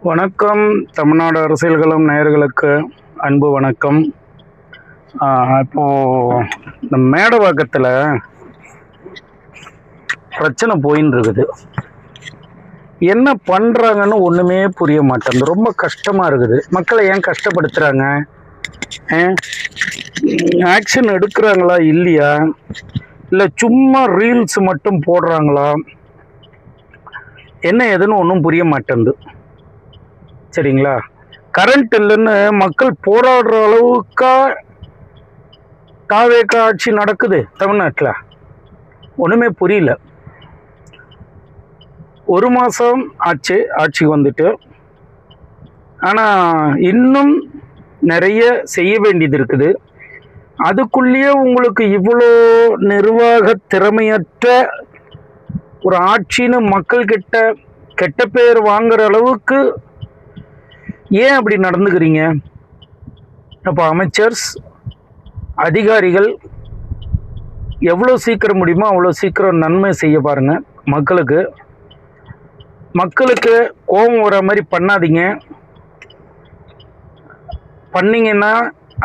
வணக்கம். தமிழ்நாடு அரசியல் களம் நேயர்களுக்கு அன்பு வணக்கம். இப்போது இந்த மேடவாக்கத்தில் பிரச்சனை போயின்னு இருக்குது. என்ன பண்ணுறாங்கன்னு ஒன்றுமே புரிய மாட்டேங்குது. ரொம்ப கஷ்டமாக இருக்குது. மக்களை ஏன் கஷ்டப்படுத்துகிறாங்க? ஆக்ஷன் எடுக்கிறாங்களா இல்லையா, இல்லை சும்மா ரீல்ஸ் மட்டும் போடுறாங்களா, என்ன ஏதுன்னு ஒன்றும் புரிய மாட்டேங்குது. சரிங்களா? கரண்ட் இல்லைன்னு மக்கள் போராடுற அளவுக்கா தாவேக ஆட்சி நடக்குது தமிழ்நாட்டில்? ஒன்றுமே புரியல. ஒரு மாதம் ஆச்சு ஆட்சிக்கு வந்துட்டு, ஆனால் இன்னும் நிறைய செய்ய வேண்டியது இருக்குது. அதுக்குள்ளேயே உங்களுக்கு இவ்வளோ நிர்வாக திறமையற்ற ஒரு ஆட்சின்னு மக்கள்கிட்ட கெட்ட பேர் வாங்குற அளவுக்கு ஏன் அப்படி நடந்துக்கிறீங்க? அப்போ அமைச்சர்ஸ், அதிகாரிகள் எவ்வளோ சீக்கிரம் முடியுமோ அவ்வளோ சீக்கிரம் நன்மை செய்ய பாருங்க. மக்களுக்கு கோபம் வர மாதிரி பண்ணாதீங்க. பண்ணிங்கன்னா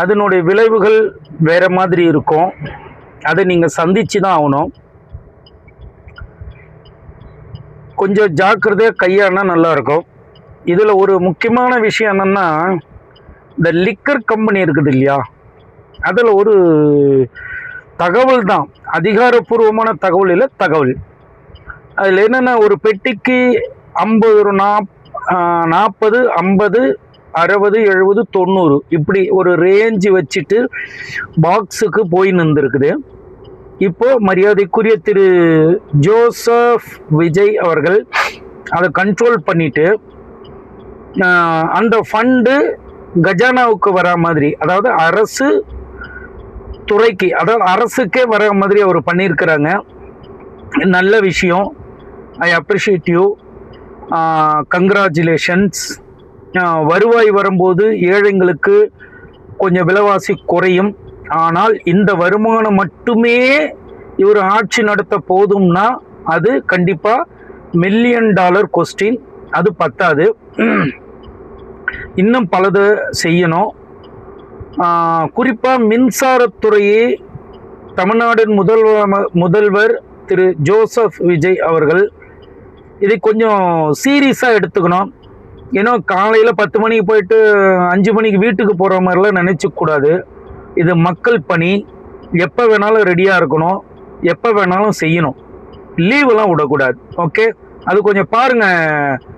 அதனுடைய விளைவுகள் வேற மாதிரி இருக்கும். அதை நீங்கள் சந்திச்சு தான் ஆகணும். கொஞ்சம் ஜாக்கிரதையாக கையானா நல்லாயிருக்கும். இதில் ஒரு முக்கியமான விஷயம் என்னென்னா, இந்த லிக்கர் கம்பெனி இருக்குது இல்லையா, அதில் ஒரு தகவல் தான், அதிகாரப்பூர்வமான தகவல் இல்லை, தகவல். அதில் என்னென்னா, ஒரு பெட்டிக்கு 40, 50, 60, 70, 90 இப்படி ஒரு ரேஞ்சு வச்சுட்டு பாக்ஸுக்கு போய் நின்றுருக்குது. இப்போது மரியாதைக்குரிய திரு ஜோசப் விஜய் அவர்கள் அதை கண்ட்ரோல் பண்ணிவிட்டு அந்த ஃபண்டு கஜானாவுக்கு வர மாதிரி, அதாவது அரசு துறைக்கு, அதாவது அரசுக்கே வர மாதிரி அவர் பண்ணியிருக்கிறாங்க. நல்ல விஷயம். I appreciate you. கங்க்ராச்சுலேஷன்ஸ். வருவாய் வரும்போது ஏழைங்களுக்கு கொஞ்சம் விலைவாசி குறையும். ஆனால் இந்த வருமானம் மட்டுமே இவர் ஆட்சி நடத்த போதும்னா அது கண்டிப்பாக $1 மில்லியன் கொஸ்டின். அது பத்தாது, இன்னும் பலது செய்யணும். குறிப்பாக மின்சாரத்துறையே தமிழ்நாட்டின் முதல்வர் திரு ஜோசப் விஜய் அவர்கள் இதை கொஞ்சம் சீரியஸாக எடுத்துக்கணும். ஏன்னா காலையில் 10 மணிக்கு போயிட்டு 5 மணிக்கு வீட்டுக்கு போகிற மாதிரிலாம் நினச்சிக்கூடாது. இது மக்கள் பணி. எப்போ வேணாலும் ரெடியாக இருக்கணும், எப்போ வேணாலும் செய்யணும். லீவெல்லாம் விடக்கூடாது. ஓகே, அது கொஞ்சம் பாருங்கள்